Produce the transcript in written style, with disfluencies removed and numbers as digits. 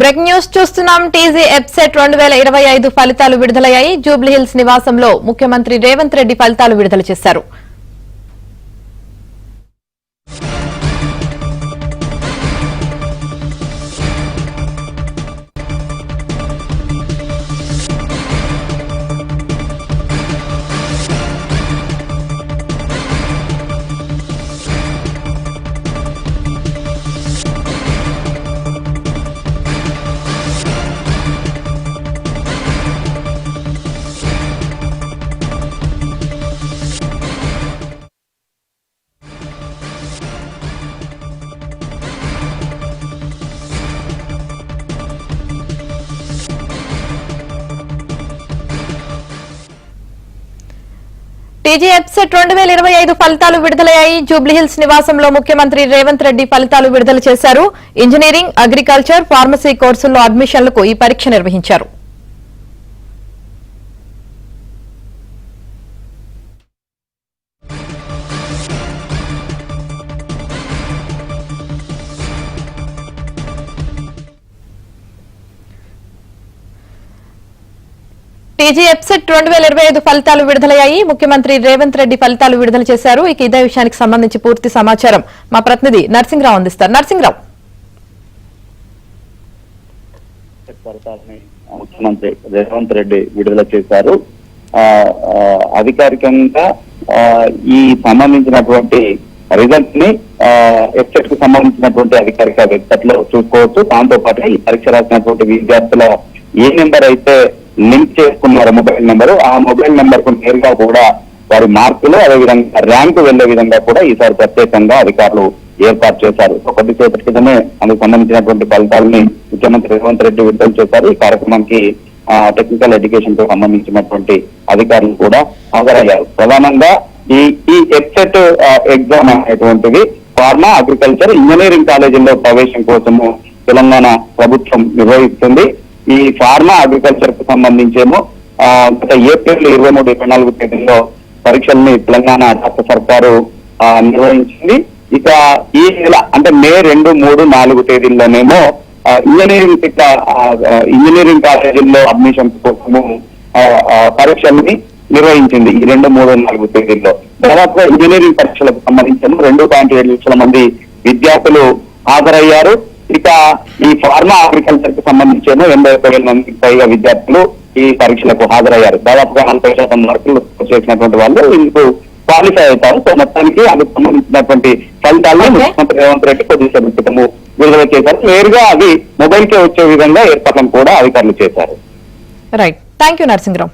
Break news చూస్తున్నాం. TG EAPCET 2025 ఫలితాలు విడుదలయ్యాయి. జూబ్లీహిల్స్ నివాసంలో ముఖ్యమంత్రి రేవంత్ రెడ్డి ఫలితాలు విడుదల చేశారు. టీజీ ఎప్సెట్ 2025 ఫలితాలు విడుదలయ్యాయి. జూబ్లీహిల్స్ నివాసంలో ముఖ్యమంత్రి రేవంత్ రెడ్డి ఫలితాలు విడుదల చేశారు. ఇంజనీరింగ్, అగ్రికల్చర్, ఫార్మసీ కోర్సుల్లో అడ్మిషన్లకు ఈ పరీక్ష నిర్వహించారు. టీజీ ఎప్సెట్ 2025 ఫలితాలు విడుదలయ్యాయి. ముఖ్యమంత్రి రేవంత్ రెడ్డి ఫలితాలు విడుదల చేశారు. ఇక ఇదే విషయానికి సంబంధించి పూర్తి సమాచారం మా ప్రతినిధి నర్సింగ్రావు అందిస్తారు. నర్సింగ్రావు, ముఖ్యమంత్రి రేవంత్ రెడ్డి విడుదల చేశారు. అధికారికంగా ఈ సంబంధించినటువంటి రిజల్ట్ ని ఎప్సెట్ కు సంబంధించినటువంటి అధికారిక వెబ్సైట్ లో చూసుకోవచ్చు. దాంతో పాటు ఈ పరీక్ష రాసినటువంటి విద్యార్థుల ఏ నెంబర్ అయితే లింక్ చేసుకున్నారు మొబైల్ నెంబర్, ఆ మొబైల్ నెంబర్ కు నేరుగా కూడా వారి మార్కులు అదేవిధంగా ర్యాంకు వెళ్లే విధంగా కూడా ఈసారి ప్రత్యేకంగా అధికారులు ఏర్పాటు చేశారు. కొద్దిసేపటి క్రితమే అందుకు సంబంధించినటువంటి ఫలితాలని ముఖ్యమంత్రి రేవంత్ రెడ్డి విడుదల చేశారు. ఈ కార్యక్రమానికి టెక్నికల్ ఎడ్యుకేషన్ కు సంబంధించినటువంటి అధికారులు కూడా హాజరయ్యారు. ప్రధానంగా ఈ ఎప్సెట్ ఎగ్జామ్ అనేటువంటిది ఫార్మా, అగ్రికల్చర్, ఇంజనీరింగ్ కాలేజీల్లో ప్రవేశం కోసము తెలంగాణ ప్రభుత్వం నిర్వహిస్తుంది. ఈ ఫార్మా, అగ్రికల్చర్ కు సంబంధించేమో గత ఏప్రిల్ 23-24 తేదీల్లో పరీక్షల్ని తెలంగాణ రాష్ట్ర సర్కారు నిర్వహించింది. ఇక ఈ నెల అంటే మే 2, 3, 4 తేదీల్లోనేమో ఇంజనీరింగ్ కాలేజీల్లో అడ్మిషన్స్ కోసము పరీక్షల్ని నిర్వహించింది. ఈ 2, 3, 4 తేదీల్లో దాదాపుగా ఇంజనీరింగ్ పరీక్షలకు సంబంధించిన 2.7 లక్షల మంది విద్యార్థులు హాజరయ్యారు. ఇక ఈ ఫార్మా, అగ్రికల్చర్ కు సంబంధించిన 81,000 మందికి పైగా విద్యార్థులు ఈ పరీక్షలకు హాజరయ్యారు. దాదాపుగా 40% మార్కులు చేసినటువంటి వాళ్ళు ఇందుకు క్వాలిఫై అవుతారు. సో మొత్తానికి అందుకు సంబంధించినటువంటి ఫలితాలను ముఖ్యమంత్రి రేవంత్ రెడ్డి కొద్దిసేపు క్రితము విడుదల చేశారు. నేరుగా అవి మొబైల్ కే వచ్చే విధంగా ఏర్పాట్లను కూడా అధికారులు చేశారు. Right, thank you Narasimharao.